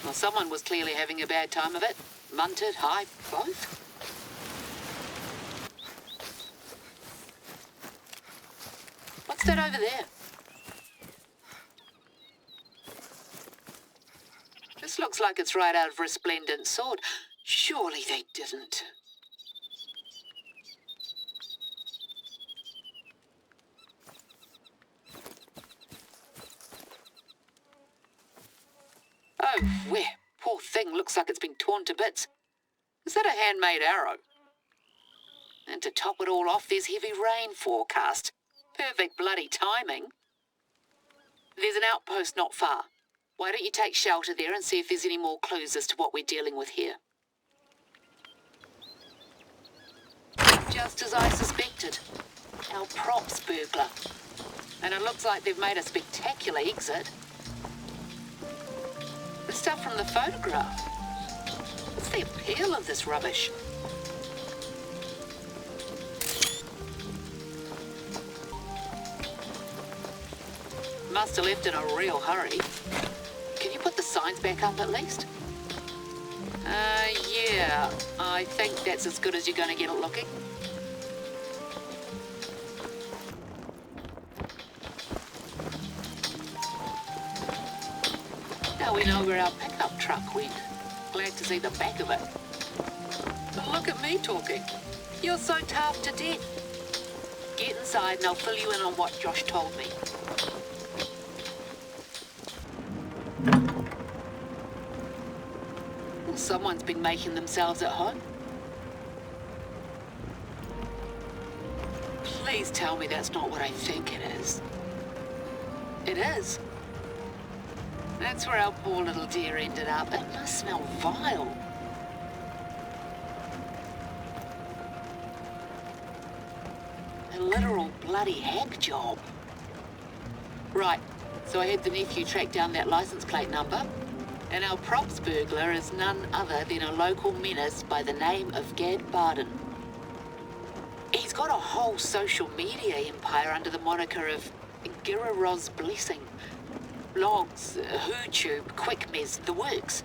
Well, someone was clearly having a bad time of it. Munted, high, both. What's that over there? This looks like it's right out of Resplendent Sword. Surely they didn't. Oh, where? Poor thing looks like it's been torn to bits. Is that a handmade arrow? And to top it all off, there's heavy rain forecast. Perfect bloody timing. There's an outpost not far. Why don't you take shelter there and see if there's any more clues as to what we're dealing with here? Just as I suspected. Our props burglar. And it looks like they've made a spectacular exit. The stuff from the photograph. What's the appeal of this rubbish? Must have left in a real hurry. Can you put the signs back up at least? Yeah. I think that's as good as you're going to get it looking. Now we know where our pickup truck went. Glad to see the back of it. But look at me talking. You're so tough to death. Get inside and I'll fill you in on what Josh told me. Well, someone's been making themselves at home. Please tell me that's not what I think it is. It is. That's where our poor little dear ended up. It must smell vile. A literal bloody hack job. Right, so I had the nephew track down that license plate number, and our props burglar is none other than a local menace by the name of Gad Barden. He's got a whole social media empire under the moniker of Giraro's Blessing. Blogs, YouTube, QuickMez, the works.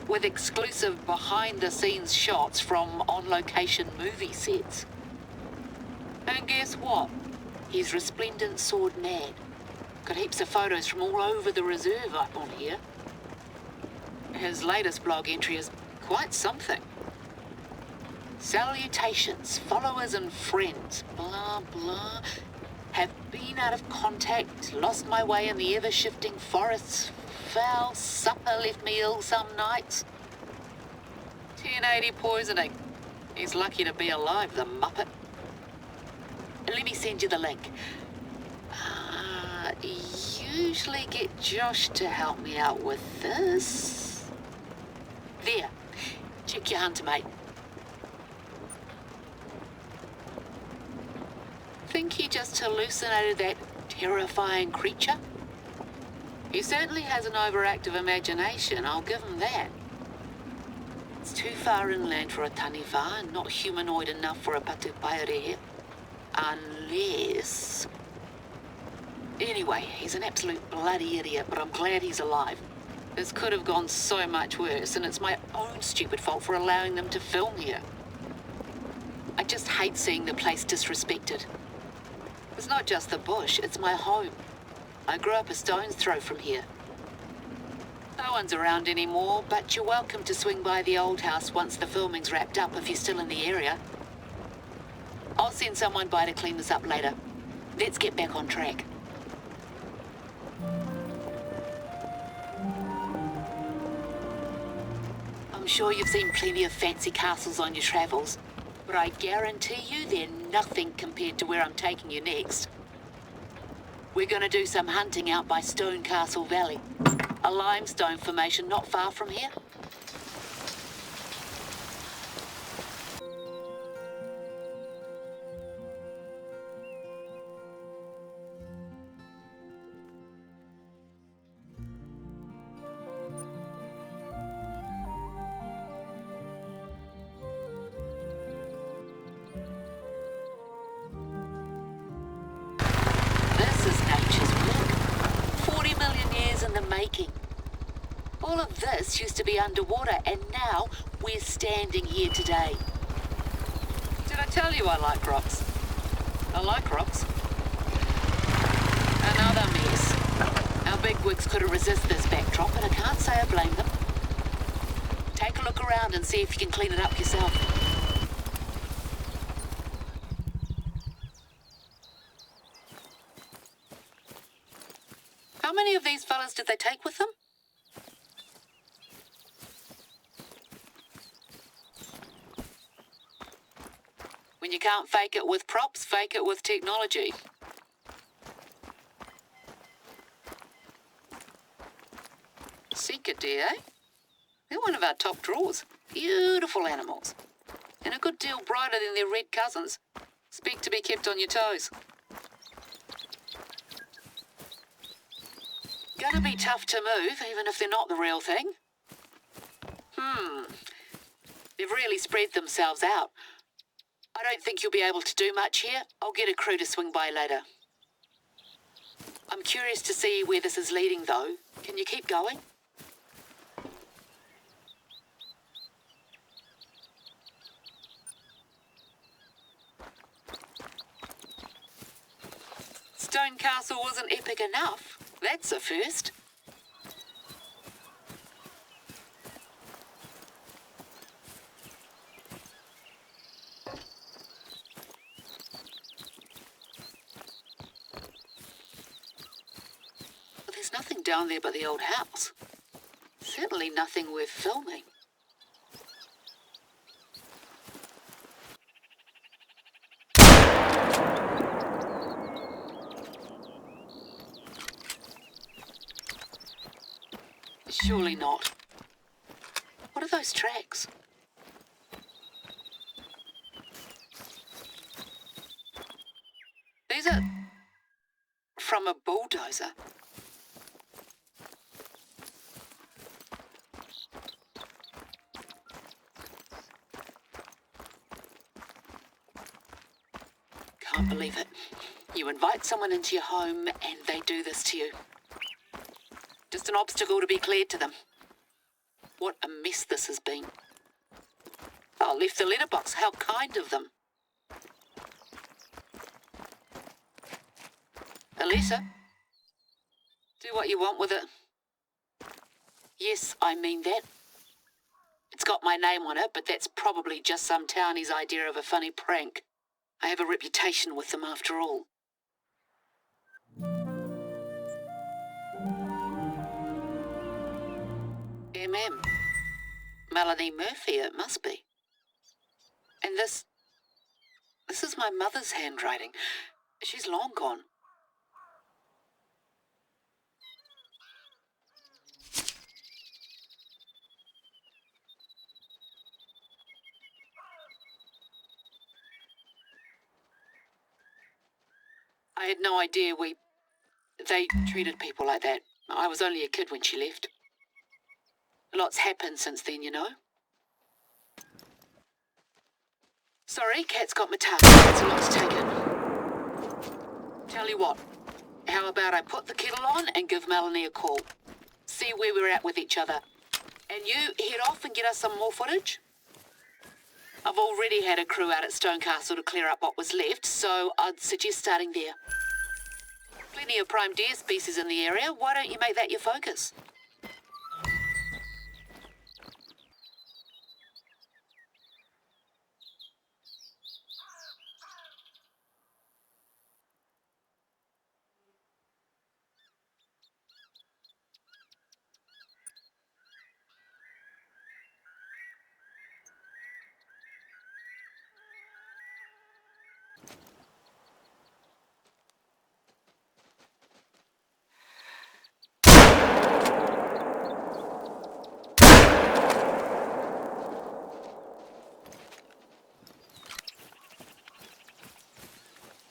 With exclusive behind-the-scenes shots from on-location movie sets. And guess what? He's Resplendent Sword mad. Got heaps of photos from all over the reserve up on here. His latest blog entry is quite something. Salutations, followers and friends, blah, blah. Have been out of contact, lost my way in the ever-shifting forests. Foul supper left me ill some nights. 1080 poisoning. He's lucky to be alive, the muppet. Let me send you the link. Usually get Josh to help me out with this. There. Check your hunter, mate. Think he just hallucinated that terrifying creature? He certainly has an overactive imagination, I'll give him that. It's too far inland for a taniwha and not humanoid enough for a patupaere. Unless... Anyway, he's an absolute bloody idiot, but I'm glad he's alive. This could have gone so much worse, and it's my own stupid fault for allowing them to film here. I just hate seeing the place disrespected. It's not just the bush, it's my home. I grew up a stone's throw from here. No one's around anymore, but you're welcome to swing by the old house once the filming's wrapped up if you're still in the area. I'll send someone by to clean this up later. Let's get back on track. I'm sure you've seen plenty of fancy castles on your travels, but I guarantee you they're nothing compared to where I'm taking you next. We're gonna do some hunting out by Stone Castle Valley, a limestone formation not far from here. All of this used to be underwater, and now we're standing here today. Did I tell you I like rocks? I like rocks. Another mess. Our bigwigs couldn't resist this backdrop, and I can't say I blame them. Take a look around and see if you can clean it up yourself. How many of these fellas did they take with them? When you can't fake it with props, fake it with technology. Seeker deer, eh? They're one of our top drawers. Beautiful animals. And a good deal brighter than their red cousins. Expect to be kept on your toes. Gonna be tough to move, even if they're not the real thing. They've really spread themselves out. I don't think you'll be able to do much here. I'll get a crew to swing by later. I'm curious to see where this is leading, though. Can you keep going? Stone Castle wasn't epic enough. That's a first. But there's nothing down there but the old house. Certainly nothing worth filming. Surely not. What are those tracks? These are from a bulldozer. Can't believe it. You invite someone into your home and they do this to you. Just an obstacle to be cleared to them. What a mess this has been. Oh, left the letterbox. How kind of them. Alyssa, do what you want with it. Yes, I mean that. It's got my name on it, but that's probably just some townie's idea of a funny prank. I have a reputation with them after all. MM. Melanie Murphy, it must be. And this is my mother's handwriting. She's long gone. I had no idea they treated people like that. I was only a kid when she left. A lot's happened since then, you know. Sorry, cat's got my tongue. It's a lot to take in. Tell you what, how about I put the kettle on and give Melanie a call? See where we're at with each other. And you head off and get us some more footage? I've already had a crew out at Stone Castle to clear up what was left, so I'd suggest starting there. Plenty of prime deer species in the area. Why don't you make that your focus?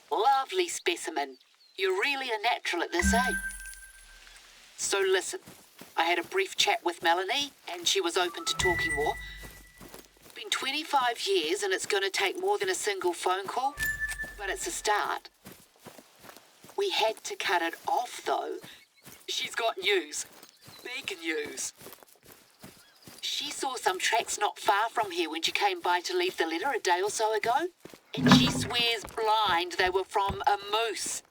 Lovely specimen. You're really a natural at this, eh? So listen, I had a brief chat with Melanie, and she was open to talking more. It's been 25 years, and it's going to take more than a single phone call, but it's a start. We had to cut it off, though. She's got news. Big news. She saw some tracks not far from here when she came by to leave the letter a day or so ago. And she swears blind they were from a moose.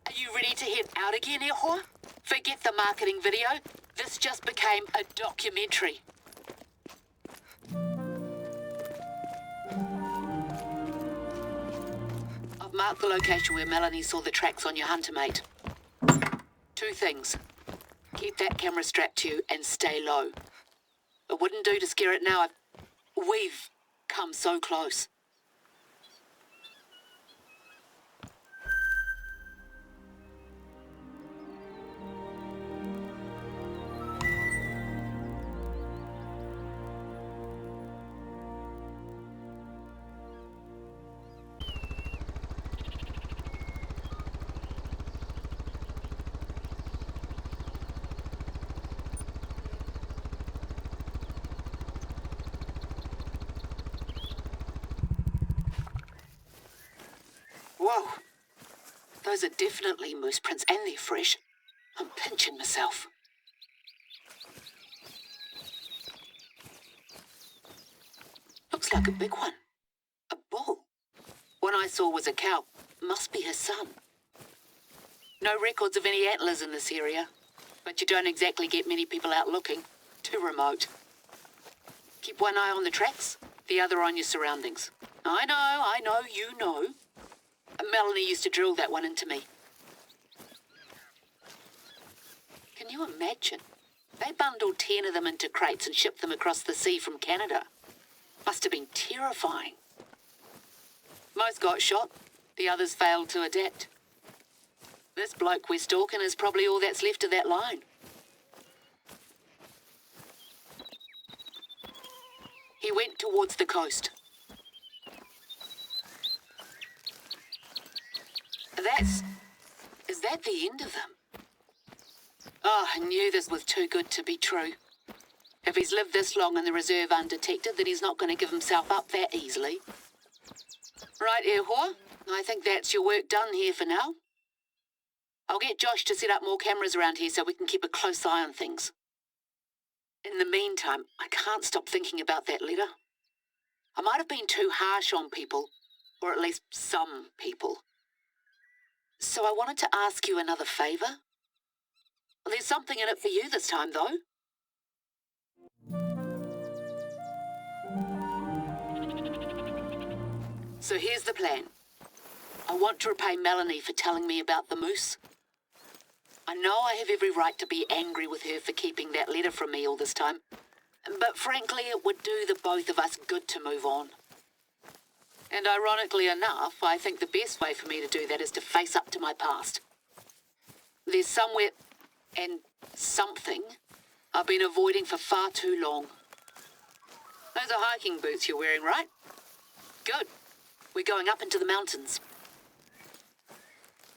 Are you ready to head out again, Ehua? Forget the marketing video. This just became a documentary. I've marked the location where Melanie saw the tracks on your hunter mate. 2 things. Keep that camera strapped to you and stay low. It wouldn't do to scare it now. We've come so close. Whoa. Those are definitely moose prints and they're fresh. I'm pinching myself. Looks like a big one. A bull. One I saw was a cow. Must be his son. No records of any antlers in this area, but you don't exactly get many people out looking. Too remote. Keep one eye on the tracks, the other on your surroundings. I know, you know. Melanie used to drill that one into me. Can you imagine? They bundled 10 of them into crates and shipped them across the sea from Canada. Must have been terrifying. Most got shot, the others failed to adapt. This bloke we're stalking is probably all that's left of that line. He went towards the coast. Is that the end of them? Oh, I knew this was too good to be true. If he's lived this long in the reserve undetected, then he's not going to give himself up that easily. Right, Ehua, I think that's your work done here for now. I'll get Josh to set up more cameras around here so we can keep a close eye on things. In the meantime, I can't stop thinking about that letter. I might have been too harsh on people, or at least some people. So I wanted to ask you another favour. There's something in it for you this time, though. So here's the plan. I want to repay Melanie for telling me about the moose. I know I have every right to be angry with her for keeping that letter from me all this time, but frankly, it would do the both of us good to move on. And ironically enough, I think the best way for me to do that is to face up to my past. There's somewhere and something I've been avoiding for far too long. Those are hiking boots you're wearing, right? Good. We're going up into the mountains.